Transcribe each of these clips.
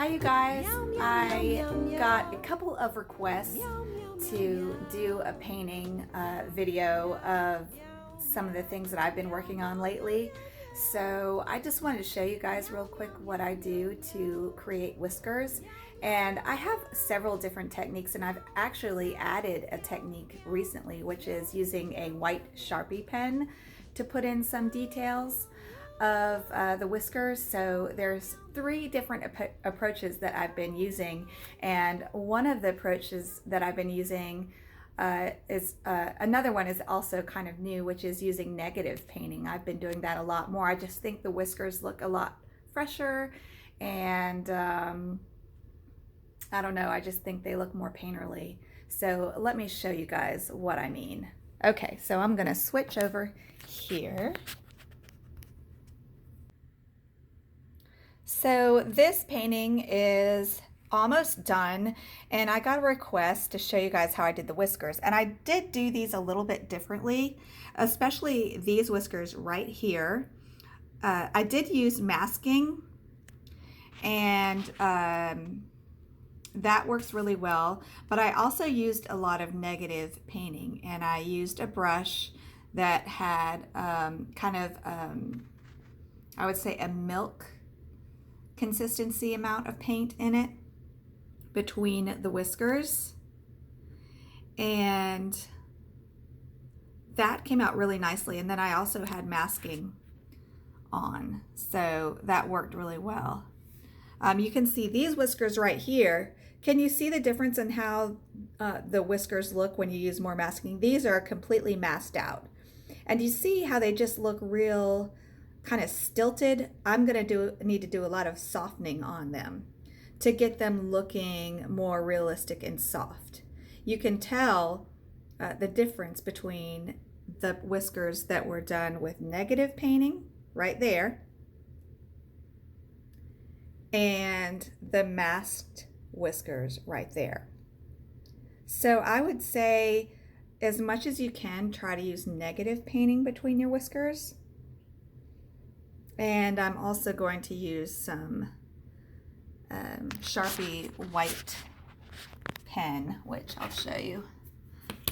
Hi you guys, I got a couple of requests to do a painting video of some of the things that I've been working on lately. So I just wanted to show you guys real quick what I do to create whiskers. And I have several different techniques, and I've actually added a technique recently, which is using a white Sharpie pen to put in some details of the whiskers. So there's three different approaches that I've been using, and one of the approaches that I've been using is another one is also kind of new, which is using negative painting. I've been doing that a lot more. I just think the whiskers look a lot fresher, and I don't know, I just think they look more painterly. So let me show you guys what I mean. Okay, so I'm gonna switch over here. So this painting is almost done, and I got a request to show you guys how I did the whiskers. And I did do these a little bit differently, especially these whiskers right here. I did use masking, and that works really well, but I also used a lot of negative painting, and I used a brush that had I would say a milk consistency amount of paint in it between the whiskers, and that came out really nicely. And then I also had masking on, so that worked really well. You can see these whiskers right here. Can you see the difference in how the whiskers look when you use more masking? These are completely masked out, and you see how they just look real kind of stilted. I'm gonna need to do a lot of softening on them to get them looking more realistic and soft. You can tell the difference between the whiskers that were done with negative painting right there and the masked whiskers right there. So I would say, as much as you can, try to use negative painting between your whiskers. And I'm also going to use some Sharpie white pen, which I'll show you.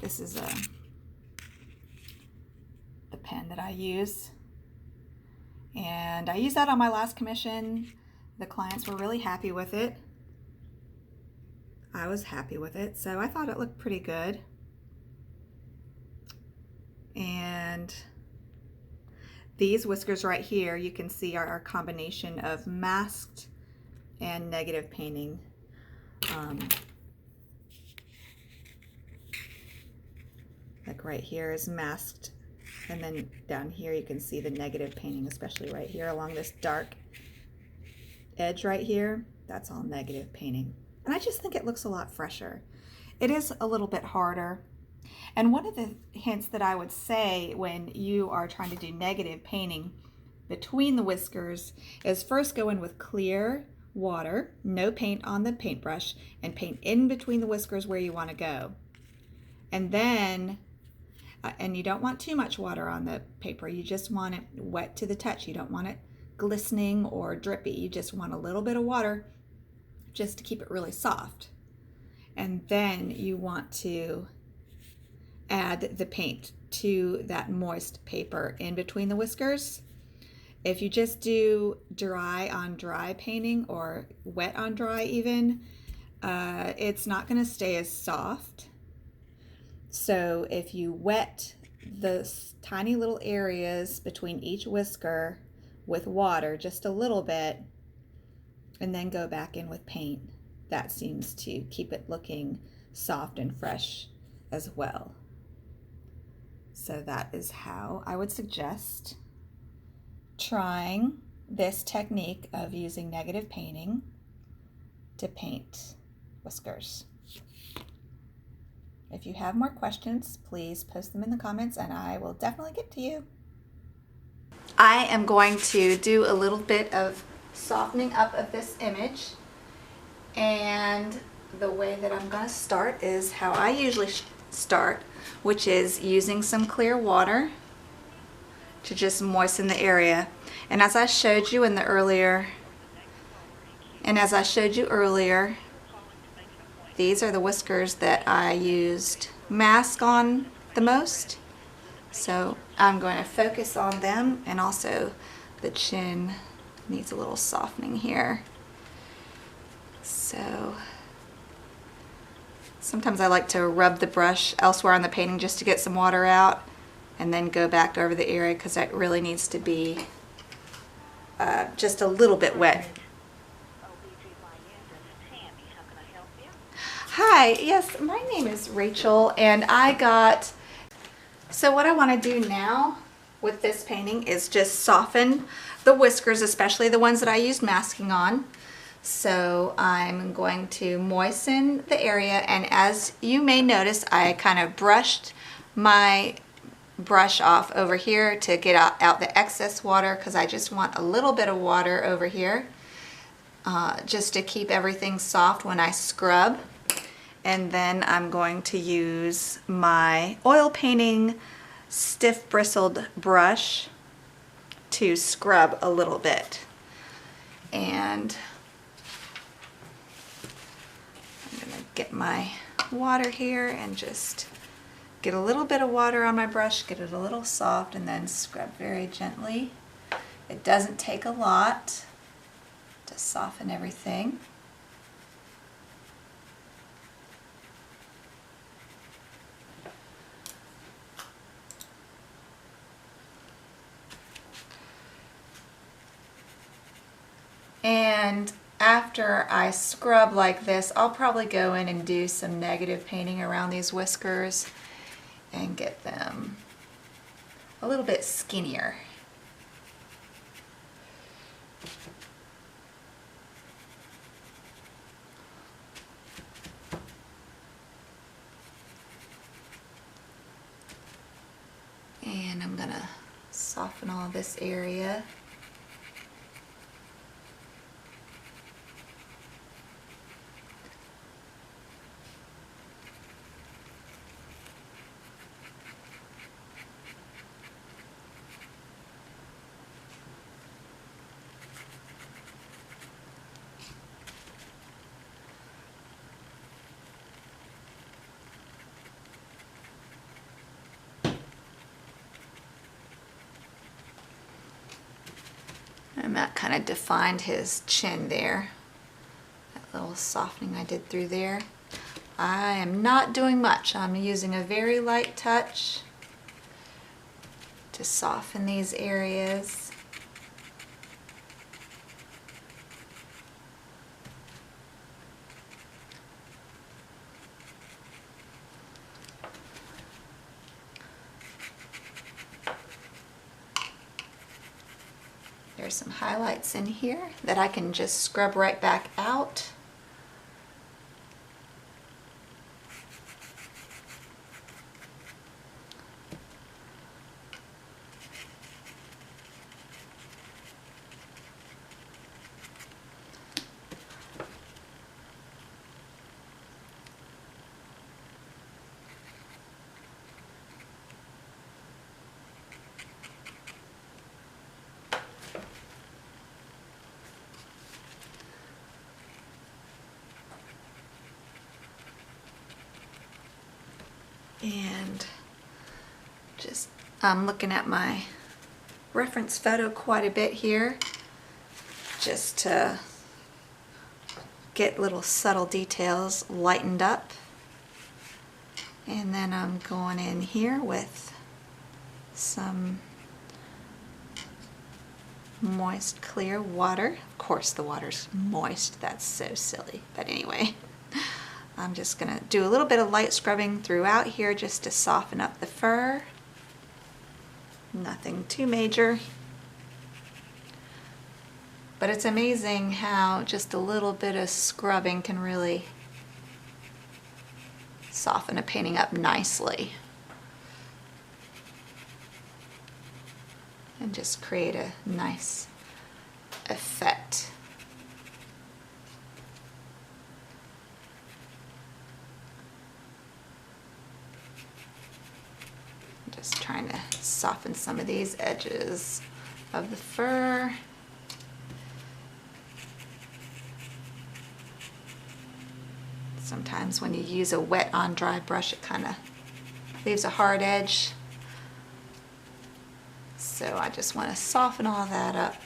This is the pen that I use, and I used that on my last commission. The clients were really happy with it. I was happy with it, so I thought it looked pretty good. And these whiskers right here, you can see, are a combination of masked and negative painting. Like right here is masked, and then down here you can see the negative painting, especially right here along this dark edge right here. That's all negative painting. And I just think it looks a lot fresher. It is a little bit harder. And one of the hints that I would say when you are trying to do negative painting between the whiskers is first go in with clear water, no paint on the paintbrush, and paint in between the whiskers where you want to go. And then, and you don't want too much water on the paper. You just want it wet to the touch. You don't want it glistening or drippy. You just want a little bit of water just to keep it really soft. And then you want to add the paint to that moist paper in between the whiskers. If you just do dry on dry painting, or wet on dry even, it's not going to stay as soft. So if you wet the tiny little areas between each whisker with water just a little bit, and then go back in with paint, that seems to keep it looking soft and fresh as well. So that is how I would suggest trying this technique of using negative painting to paint whiskers. If you have more questions, please post them in the comments and I will definitely get to you. I am going to do a little bit of softening up of this image, and the way that I'm going to start is how I usually start, which is using some clear water to just moisten the area. And as I showed you in the earlier And as I showed you earlier, these are the whiskers that I used mask on the most. So I'm going to focus on them, and also the chin needs a little softening here. So sometimes I like to rub the brush elsewhere on the painting just to get some water out, and then go back over the area because that really needs to be just a little bit wet. Hi, yes, my name is Rachel, and so what I want to do now with this painting is just soften the whiskers, especially the ones that I used masking on. So I'm going to moisten the area, and as you may notice, I kind of brushed my brush off over here to get out the excess water, because I just want a little bit of water over here just to keep everything soft when I scrub. And then I'm going to use my oil painting stiff bristled brush to scrub a little bit. And I'm going to get my water here and just get a little bit of water on my brush, get it a little soft, and then scrub very gently. It doesn't take a lot to soften everything. And after I scrub like this, I'll probably go in and do some negative painting around these whiskers and get them a little bit skinnier. And I'm gonna soften all this area. And that kind of defined his chin there. That little softening I did through there. I am not doing much. I'm using a very light touch to soften these areas. There's some highlights in here that I can just scrub right back out. And just I'm looking at my reference photo quite a bit here just to get little subtle details lightened up. And then I'm going in here with some moist clear water. Of course the water's moist, that's so silly, but anyway. I'm just going to do a little bit of light scrubbing throughout here just to soften up the fur. Nothing too major. But it's amazing how just a little bit of scrubbing can really soften a painting up nicely. And just create a nice effect. Just trying to soften some of these edges of the fur. Sometimes when you use a wet on dry brush, it kind of leaves a hard edge. So I just want to soften all that up.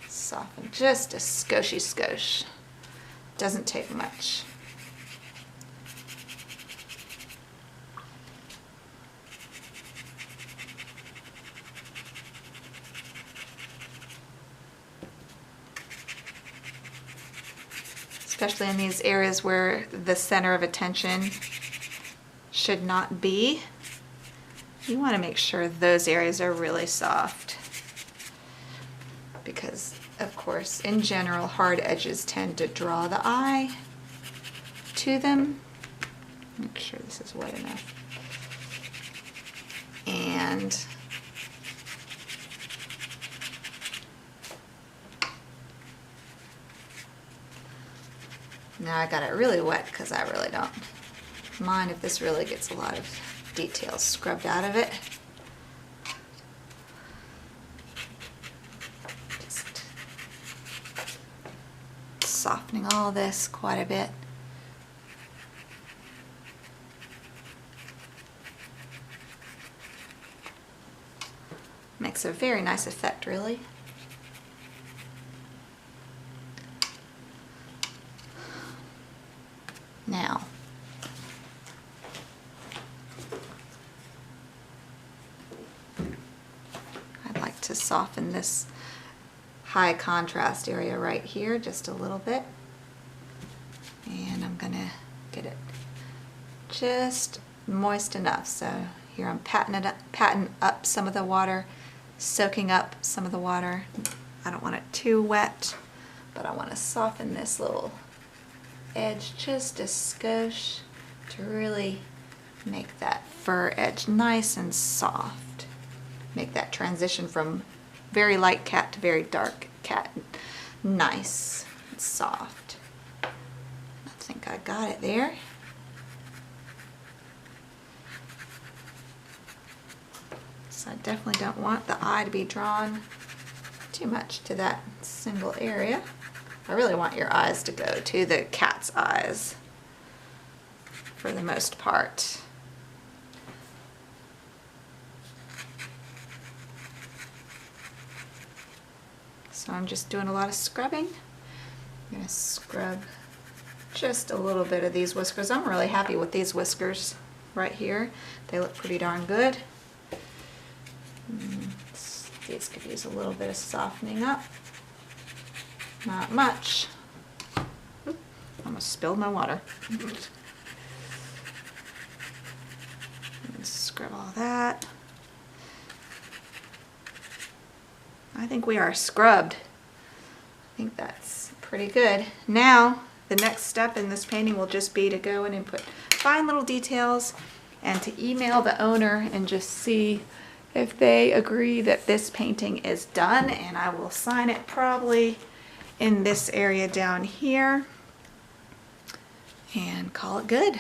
Soften just a skosh. Doesn't take much. Especially in these areas where the center of attention should not be. You want to make sure those areas are really soft. Because, of course, in general, hard edges tend to draw the eye to them. Make sure this is wet enough. And now I got it really wet because I really don't mind if this really gets a lot of details scrubbed out of it. Just softening all this quite a bit. Makes a very nice effect, really. Now, I'd like to soften this high contrast area right here just a little bit. And I'm gonna get it just moist enough. So here I'm patting up some of the water, soaking up some of the water. I don't want it too wet, but I want to soften this little edge just a skosh to really make that fur edge nice and soft. Make that transition from very light cat to very dark cat nice and soft. I think I got it there. So I definitely don't want the eye to be drawn too much to that single area. I really want your eyes to go to the cat's eyes for the most part. So I'm just doing a lot of scrubbing. I'm going to scrub just a little bit of these whiskers. I'm really happy with these whiskers right here. They look pretty darn good. These could use a little bit of softening up. Not much. Oop, almost spilled my water. Scrub all that. I think we are scrubbed. I think that's pretty good. Now, the next step in this painting will just be to go in and put fine little details and to email the owner and just see if they agree that this painting is done, and I will sign it probably in this area down here and call it good.